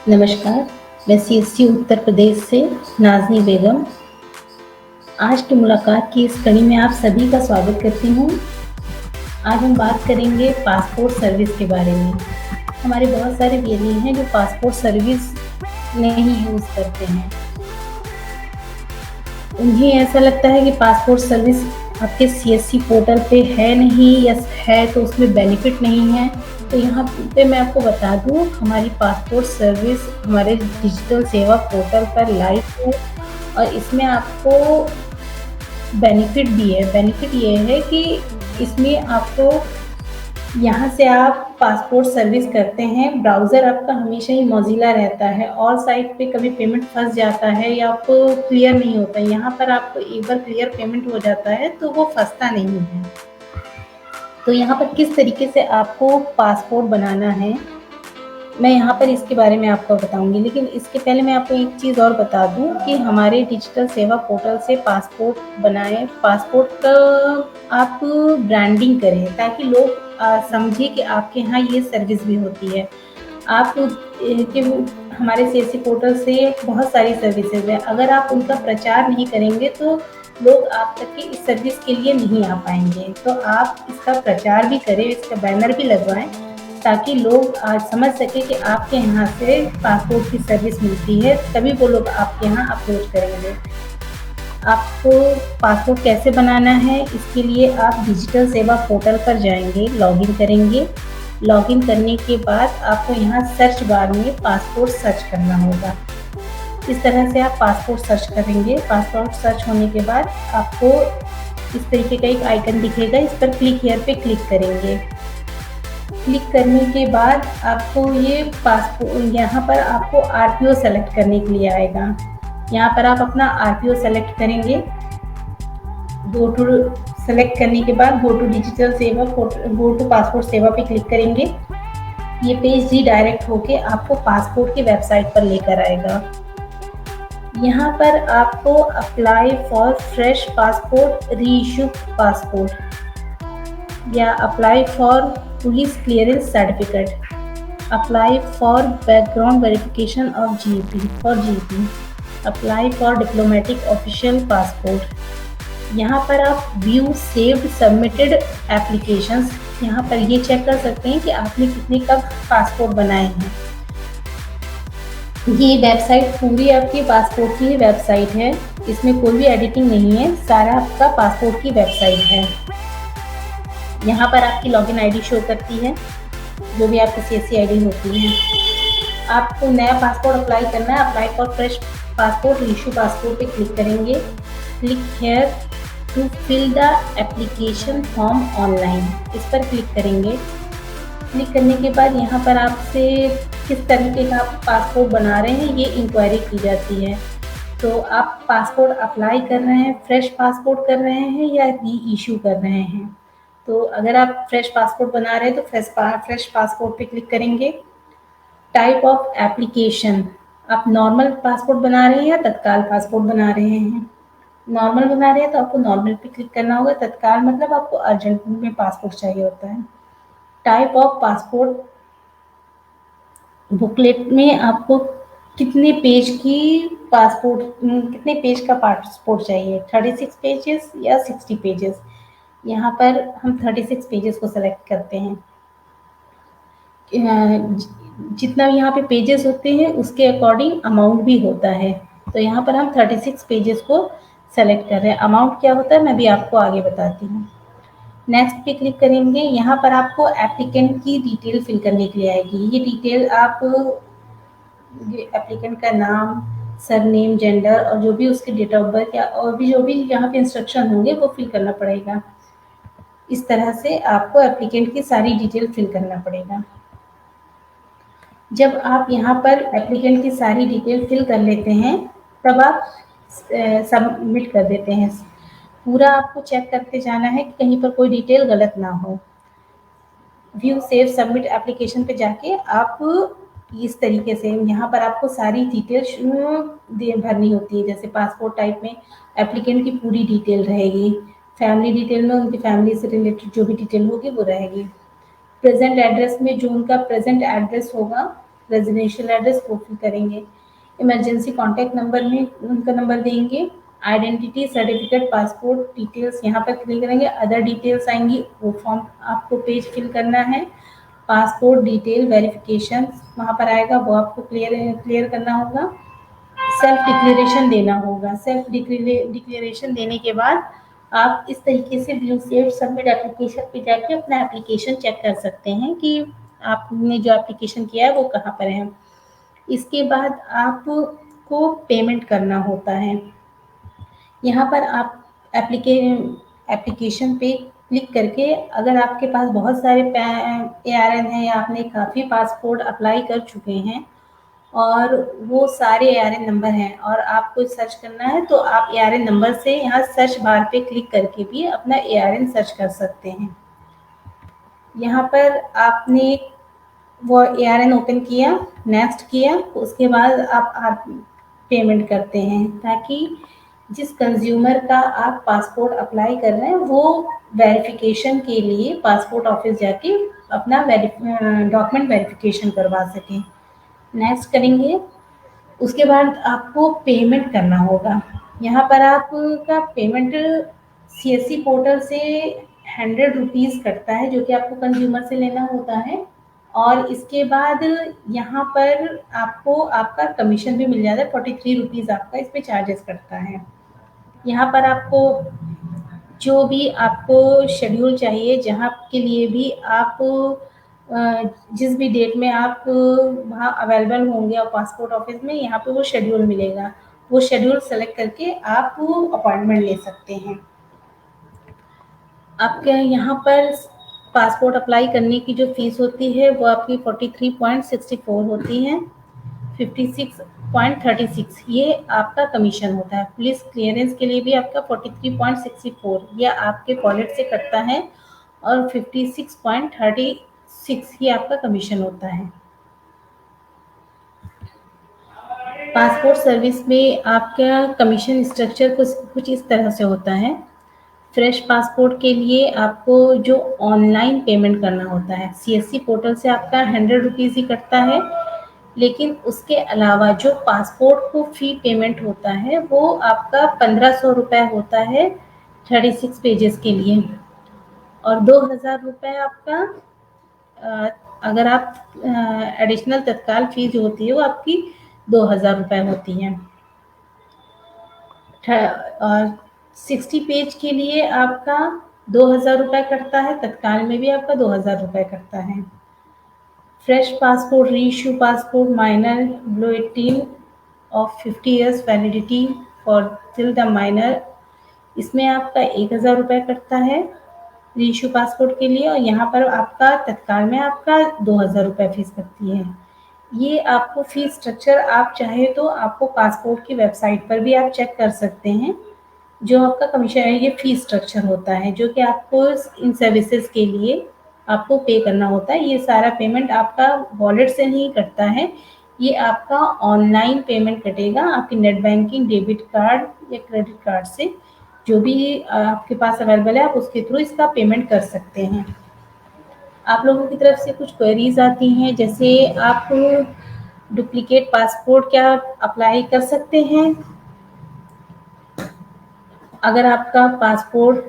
नमस्कार, मैं सीएससी उत्तर प्रदेश से नाज़नी बेगम। आज की मुलाकात की इस कड़ी में आप सभी का स्वागत करती हूँ। आज हम बात करेंगे पासपोर्ट सर्विस के बारे में। हमारे बहुत सारे व्यक्ति हैं जो पासपोर्ट सर्विस नहीं यूज़ करते हैं। उन्हें ऐसा लगता है कि पासपोर्ट सर्विस आपके सीएससी पोर्टल पे है नहीं या है तो उसमें बेनिफिट नहीं है। तो यहाँ पे मैं आपको बता दूँ, हमारी पासपोर्ट सर्विस हमारे डिजिटल सेवा पोर्टल पर लाइव है और इसमें आपको बेनिफिट भी है। बेनिफिट ये है कि इसमें आपको यहाँ से आप पासपोर्ट सर्विस करते हैं, ब्राउज़र आपका हमेशा ही मौजिला रहता है और साइट पे कभी पेमेंट फँस जाता है या आपको क्लियर नहीं होता है। यहाँ पर आपको एक बार क्लियर पेमेंट हो जाता है तो वो फँसता नहीं है। तो यहाँ पर किस तरीके से आपको पासपोर्ट बनाना है, मैं यहाँ पर इसके बारे में आपको बताऊँगी। लेकिन इसके पहले मैं आपको एक चीज़ और बता दूँ कि हमारे डिजिटल सेवा पोर्टल से पासपोर्ट बनाएँ, पासपोर्ट का आप ब्रांडिंग करें ताकि लोग समझें कि आपके यहाँ ये सर्विस भी होती है। आप कि हमारे सीएससी पोर्टल से बहुत सारी सर्विसेज़ हैं, अगर आप उनका प्रचार नहीं करेंगे तो लोग आप तक की इस सर्विस के लिए नहीं आ पाएँगे। तो आप इसका प्रचार भी करें, इसका बैनर भी लगवाएँ ताकि लोग आज समझ सकें कि आपके यहाँ से पासपोर्ट की सर्विस मिलती है, तभी वो लोग आपके यहाँ अप्रोच करेंगे। आपको पासपोर्ट कैसे बनाना है, इसके लिए आप डिजिटल सेवा पोर्टल पर जाएँगे, लॉगिन करेंगे। लॉगिन करने के बाद आपको यहाँ सर्च बार में पासपोर्ट सर्च करना होगा। इस तरह से आप पासपोर्ट सर्च करेंगे। पासपोर्ट सर्च होने के बाद आपको इस तरीके का एक आइकन दिखेगा, इस पर क्लिक हियर पे क्लिक करेंगे। क्लिक करने के बाद आपको ये पासपोर्ट यहाँ पर आपको आरपीओ सेलेक्ट करने के लिए आएगा। यहाँ पर आप अपना आरपीओ सेलेक्ट करेंगे। गो टू सेलेक्ट करने के बाद गो टू डिजिटल सेवा गो टू पासपोर्ट सेवा पे क्लिक करेंगे। ये पेज रीडायरेक्ट होके आपको पासपोर्ट की वेबसाइट पर लेकर आएगा। यहाँ पर आपको apply for fresh passport, reissue passport या apply for police clearance certificate, apply for background verification of GP, apply for diplomatic official passport. यहाँ पर आप व्यू सेव्ड सबमिटेड एप्लीकेशंस, यहाँ पर ये चेक कर सकते हैं कि आपने कितने कब पासपोर्ट बनाए हैं। ये वेबसाइट पूरी आपकी पासपोर्ट की वेबसाइट है, इसमें कोई भी एडिटिंग नहीं है, सारा आपका पासपोर्ट की वेबसाइट है। यहाँ पर आपकी लॉगिन आईडी शो करती है, जो भी आपकी सीएससी आईडी होती है। आपको नया पासपोर्ट अप्लाई करना है, apply for fresh passport, issue passport पे क्लिक करेंगे। Click here to fill the application form online, इस पर क्लिक करेंगे। क्लिक करने के बाद यहाँ पर आपसे किस तरीके का आप पासपोर्ट बना रहे हैं ये इंक्वायरी की जाती है। तो आप पासपोर्ट अप्लाई कर रहे हैं, फ्रेश पासपोर्ट कर रहे हैं या री इशू कर रहे हैं। तो अगर आप फ्रेश पासपोर्ट बना रहे हैं तो फ्रेश पासपोर्ट पे क्लिक करेंगे। टाइप ऑफ एप्लीकेशन, आप नॉर्मल पासपोर्ट बना रहे हैं या तत्काल पासपोर्ट बना रहे हैं। नॉर्मल बना रहे हैं तो आपको नॉर्मल पे क्लिक करना होगा। तत्काल मतलब आपको अर्जेंट में पासपोर्ट चाहिए होता है। टाइप ऑफ पासपोर्ट, बुकलेट में आपको कितने पेज का पासपोर्ट चाहिए, 36 पेजेस या 60 पेजेस। यहाँ पर हम 36 पेजेस को सेलेक्ट करते हैं। जितना यहाँ पे पेजेस होते हैं उसके अकॉर्डिंग अमाउंट भी होता है। तो यहाँ पर हम 36 पेजेस को सेलेक्ट कर रहे हैं। अमाउंट क्या होता है मैं भी आपको आगे बताती हूँ। नेक्स्ट पे क्लिक करेंगे। यहाँ पर आपको एप्लीकेंट की डिटेल फिल करने के लिए आएगी। ये डिटेल आप एप्लीकेंट का नाम, सरनेम, जेंडर और जो भी उसके डेट ऑफ बर्थ या और भी जो भी यहाँ पे इंस्ट्रक्शन होंगे वो फिल करना पड़ेगा। इस तरह से आपको एप्लीकेंट की सारी डिटेल फिल करना पड़ेगा। जब आप यहाँ पर एप्लीकेंट की सारी डिटेल फिल कर लेते हैं तब आप सबमिट कर देते हैं। पूरा आपको चेक करते जाना है कि कहीं पर कोई डिटेल गलत ना हो। व्यू सेव सबमिट एप्लीकेशन पे जाके आप इस तरीके से यहाँ पर आपको सारी डिटेल भरनी होती है। जैसे पासपोर्ट टाइप में एप्लीकेंट की पूरी डिटेल रहेगी, फैमिली डिटेल में उनकी फैमिली से रिलेटेड जो भी डिटेल होगी वो रहेगी। प्रेजेंट एड्रेस में जो उनका प्रेजेंट एड्रेस होगा रेजिडेंशियल एड्रेस वो फिल करेंगे, इमरजेंसी कॉन्टैक्ट नंबर में उनका नंबर देंगे, आइडेंटिटी सर्टिफिकेट, पासपोर्ट डिटेल्स यहाँ पर फिल करेंगे, अदर डिटेल्स आएंगी, वो फॉर्म आपको पेज फिल करना है, पासपोर्ट डिटेल वेरिफिकेशन वहाँ पर आएगा, वो आपको क्लियर करना होगा, सेल्फ डिक्लेरेशन देना होगा, सेल्फ डिक्लेरेशन देने के बाद आप इस तरीके से व्यू सेव सबमिट एप्लीकेशन पे जाके अपना एप्लीकेशन चेक कर सकते हैं कि आपने जो एप्लीकेशन किया है वो कहाँ पर है। इसके बाद आपको पेमेंट करना होता है। यहाँ पर आप एप्लीकेशन पे क्लिक करके, अगर आपके पास बहुत सारे ARN हैं या आपने काफ़ी पासपोर्ट अप्लाई कर चुके हैं और वो सारे ARN नंबर हैं और आपको सर्च करना है, तो आप ARN नंबर से यहाँ सर्च बार पे क्लिक करके भी अपना ARN सर्च कर सकते हैं। यहाँ पर आपने वो ARN ओपन किया, नेक्स्ट किया, उसके बाद आप पेमेंट करते हैं, ताकि जिस कंज्यूमर का आप पासपोर्ट अप्लाई कर रहे हैं वो वेरिफिकेशन के लिए पासपोर्ट ऑफिस जाके अपना डॉक्यूमेंट वेरिफिकेशन करवा सकें। नेक्स्ट करेंगे, उसके बाद आपको पेमेंट करना होगा। यहाँ पर आपका पेमेंट CSC पोर्टल से 100 रुपीज़ कटता है, जो कि आपको कंज्यूमर से लेना होता है, और इसके बाद यहाँ पर आपको आपका कमीशन भी मिल जाता है, 43 रुपीज़ आपका इस पे चार्जेस कटता है। यहाँ पर आपको जो भी आपको शेड्यूल चाहिए, जहाँ के लिए भी आप जिस भी डेट में आप वहाँ अवेलेबल होंगे और पासपोर्ट ऑफिस में, यहाँ पे वो शेड्यूल मिलेगा, वो शेड्यूल सेलेक्ट करके आप अपॉइंटमेंट ले सकते हैं। आपके यहाँ पर पासपोर्ट अप्लाई करने की जो फीस होती है वो आपकी 43.64 होती है, 56.36 ये आपका कमीशन होता है। पुलिस क्लियरेंस के लिए भी आपका 43.64 ये आपके वॉलेट से कटता है और 56.36 ये आपका कमीशन होता है। पासपोर्ट सर्विस में आपका कमीशन स्ट्रक्चर कुछ इस तरह से होता है। फ्रेश पासपोर्ट के लिए आपको जो ऑनलाइन पेमेंट करना होता है, CSC पोर्टल से आपका 100 रुपीज़ ही कटता है, लेकिन उसके अलावा जो पासपोर्ट को फी पेमेंट होता है वो आपका 1500 रुपये होता है 36 पेजेस के लिए, और 2000 रुपये आपका अगर आप एडिशनल तत्काल फीस जो होती है वो आपकी 2000 रुपये होती है। और 60 पेज के लिए आपका 2000 रुपये कटता है, तत्काल में भी आपका 2000 रुपये कटता है। Fresh passport, reissue passport, minor below 18 of 50 years validity for till the minor, इसमें आपका 1000 रुपये कटता है रीइश्यू पासपोर्ट के लिए, और यहाँ पर आपका तत्काल में आपका 2000 रुपये फीस लगती है। ये आपको फीस स्ट्रक्चर आप चाहे तो आपको पासपोर्ट की वेबसाइट पर भी आप चेक कर सकते हैं, जो आपका कमीशन है ये फीस स्ट्रक्चर होता है, जो कि आपको इन सर्विसेज के लिए आपको पे करना होता है। ये सारा पेमेंट आपका वॉलेट से नहीं कटता है, ये आपका ऑनलाइन पेमेंट कटेगा आपकी नेट बैंकिंग, डेबिट कार्ड या क्रेडिट कार्ड से, जो भी आपके पास अवेलेबल है आप उसके थ्रू इसका पेमेंट कर सकते हैं। आप लोगों की तरफ से कुछ क्वेरीज आती हैं, जैसे आप डुप्लीकेट पासपोर्ट क्या अप्लाई कर सकते हैं? अगर आपका पासपोर्ट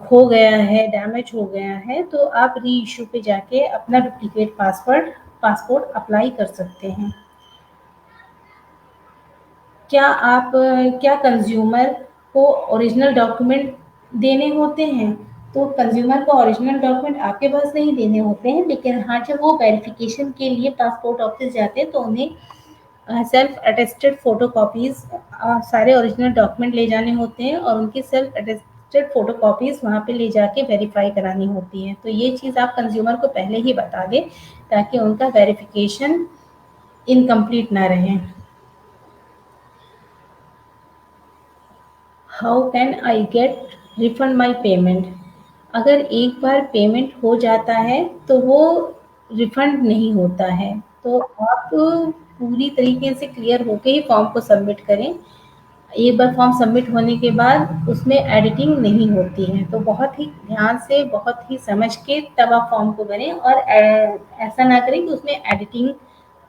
खो गया है, डैमेज हो गया है, तो आप री इशू पे जाके अपना डुप्लीकेट पासपोर्ट अप्लाई कर सकते हैं। क्या कंज्यूमर को ओरिजिनल डॉक्यूमेंट देने होते हैं? तो कंज्यूमर को ओरिजिनल डॉक्यूमेंट आपके पास नहीं देने होते हैं, लेकिन हाँ, जब वो वेरिफिकेशन के लिए पासपोर्ट ऑफिस जाते हैं तो उन्हें सेल्फ अटेस्टेड फोटोकॉपीज सारे ओरिजिनल डॉक्यूमेंट ले जाने होते हैं, और उनकी सेल्फ अटेस्टेड फोटोकॉपीज वहाँ पे ले जाके वेरीफाई करानी होती है। तो ये चीज़ आप कंज्यूमर को पहले ही बता दें, ताकि उनका वेरिफिकेशन इनकम्प्लीट ना रहे। How can I get refund my payment? अगर एक बार पेमेंट हो जाता है तो वो रिफंड नहीं होता है, तो आप पूरी तरीके से क्लियर होके ही फॉर्म को सबमिट करें। एक बार फॉर्म सबमिट होने के बाद उसमें एडिटिंग नहीं होती है, तो बहुत ही ध्यान से, बहुत ही समझ के तब आप फॉर्म को भरें, और ऐसा ना करें कि उसमें एडिटिंग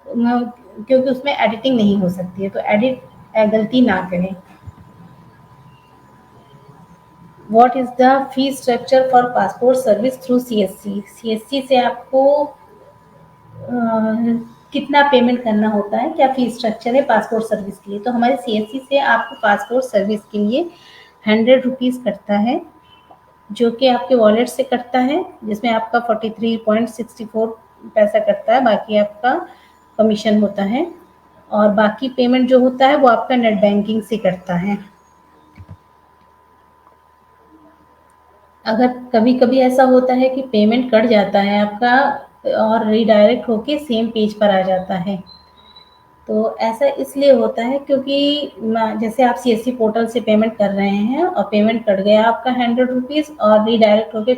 क्योंकि उसमें एडिटिंग नहीं हो सकती है, तो गलती ना करें। What is the fee structure for passport service through CSC? CSC से आपको कितना पेमेंट करना होता है, क्या फी स्ट्रक्चर है पासपोर्ट सर्विस के लिए? तो हमारे सीएससी से आपको पासपोर्ट सर्विस के लिए 100 रुपीज़ कटता है, जो कि आपके वॉलेट से कटता है, जिसमें आपका 43.64 पैसा कटता है, बाकी आपका कमीशन होता है, और बाकी पेमेंट जो होता है वो आपका नेट बैंकिंग से कटता है। अगर कभी-कभी ऐसा होता है कि पेमेंट कट जाता है आपका और रीडायरेक्ट होके सेम पेज पर आ जाता है। तो ऐसा इसलिए होता है क्योंकि जैसे आप सीएससी पोर्टल से पेमेंट कर रहे हैं और पेमेंट कट गया आपका 100 रुपीज़ और रीडायरेक्ट होके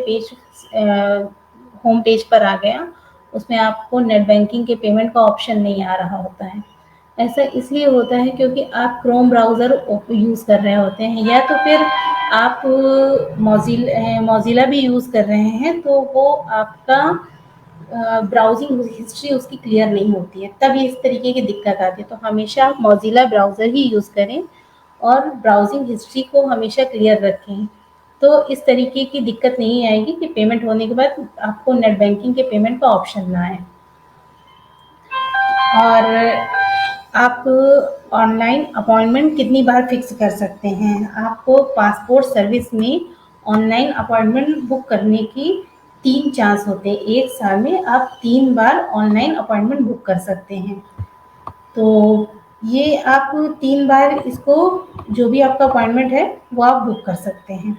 होम पेज पर आ गया, उसमें आपको नेट बैंकिंग के पेमेंट का ऑप्शन नहीं आ रहा होता है। ऐसा इसलिए होता है क्योंकि आप क्रोम ब्राउज़र यूज़ कर रहे होते हैं, या तो फिर आप मोज़िला भी यूज़ कर रहे हैं, तो वो आपका ब्राउजिंग हिस्ट्री उसकी क्लियर नहीं होती है, तब ये इस तरीके की दिक्कत आती है। तो हमेशा आप मोज़िला ब्राउज़र ही यूज़ करें और ब्राउजिंग हिस्ट्री को हमेशा क्लियर रखें, तो इस तरीके की दिक्कत नहीं आएगी कि पेमेंट होने के बाद आपको नेट बैंकिंग के पेमेंट का ऑप्शन ना आए। और आप ऑनलाइन अपॉइंटमेंट कितनी बार फिक्स कर सकते हैं? आपको पासपोर्ट सर्विस में ऑनलाइन अपॉइंटमेंट बुक करने की 3 चांस होते हैं। 1 साल में आप 3 बार ऑनलाइन अपॉइंटमेंट बुक कर सकते हैं। तो ये आप 3 बार इसको, जो भी आपका अपॉइंटमेंट है, वो आप बुक कर सकते हैं।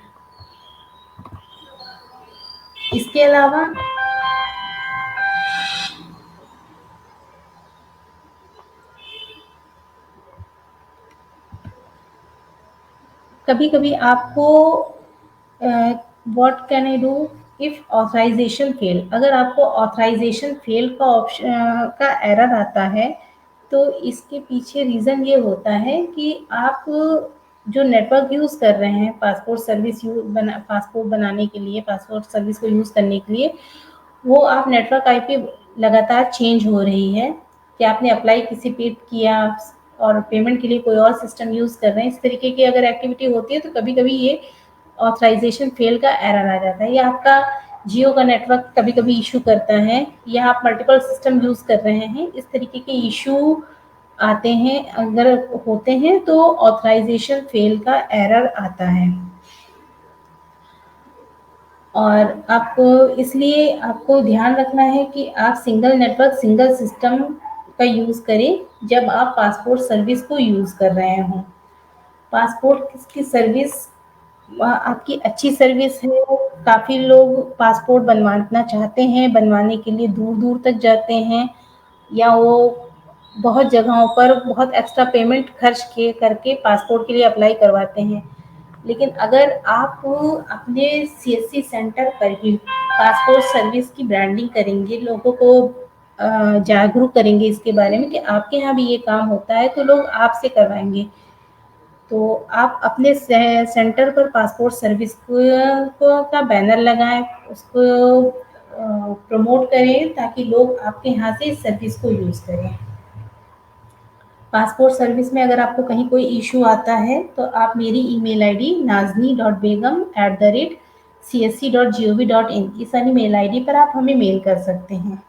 इसके अलावा कभी-कभी आपको what can I do if authorisation fail? अगर आपको ऑथराइजेशन फेल का का एरर आता है, तो इसके पीछे रीज़न ये होता है कि आप जो नेटवर्क यूज़ कर रहे हैं पासपोर्ट बनाने के लिए, पासपोर्ट सर्विस को यूज़ करने के लिए, वो आप नेटवर्क आईपी लगातार चेंज हो रही है, कि आपने अप्लाई किसी पे किया और पेमेंट के लिए कोई और सिस्टम यूज़ कर रहे हैं। इस तरीके की अगर एक्टिविटी होती है तो कभी-कभी ये ऑथराइजेशन फेल का एरर आ जाता है, या आपका जियो का नेटवर्क कभी-कभी इश्यू करता है, या आप मल्टीपल सिस्टम यूज़ कर रहे हैं, इस तरीके के इश्यू आते हैं। अगर होते हैं तो ऑथराइजेशन फेल का एरर आता है। और आपको इसलिए आपको ध्यान रखना है कि आप सिंगल नेटवर्क, सिंगल सिस्टम का यूज़ करें जब आप पासपोर्ट सर्विस को यूज़ कर रहे हों। पासपोर्ट की सर्विस आपकी अच्छी सर्विस है, काफ़ी लोग पासपोर्ट बनवाना चाहते हैं, बनवाने के लिए दूर-दूर तक जाते हैं, या वो बहुत जगहों पर बहुत एक्स्ट्रा पेमेंट खर्च किए करके पासपोर्ट के लिए अप्लाई करवाते हैं। लेकिन अगर आप अपने सीएससी सेंटर पर ही पासपोर्ट सर्विस की ब्रांडिंग करेंगे, लोगों को जागरूक करेंगे इसके बारे में कि आपके यहाँ भी ये काम होता है, तो लोग आपसे करवाएँगे। तो आप अपने सेंटर पर पासपोर्ट सर्विस का बैनर लगाएँ, उसको प्रमोट करें, ताकि लोग आपके यहाँ से इस सर्विस को यूज़ करें। पासपोर्ट सर्विस में अगर आपको कहीं कोई इश्यू आता है, तो आप मेरी ईमेल आईडी nazni.begum@csc.gov.in इस वाली मेल आईडी पर आप हमें मेल कर सकते हैं।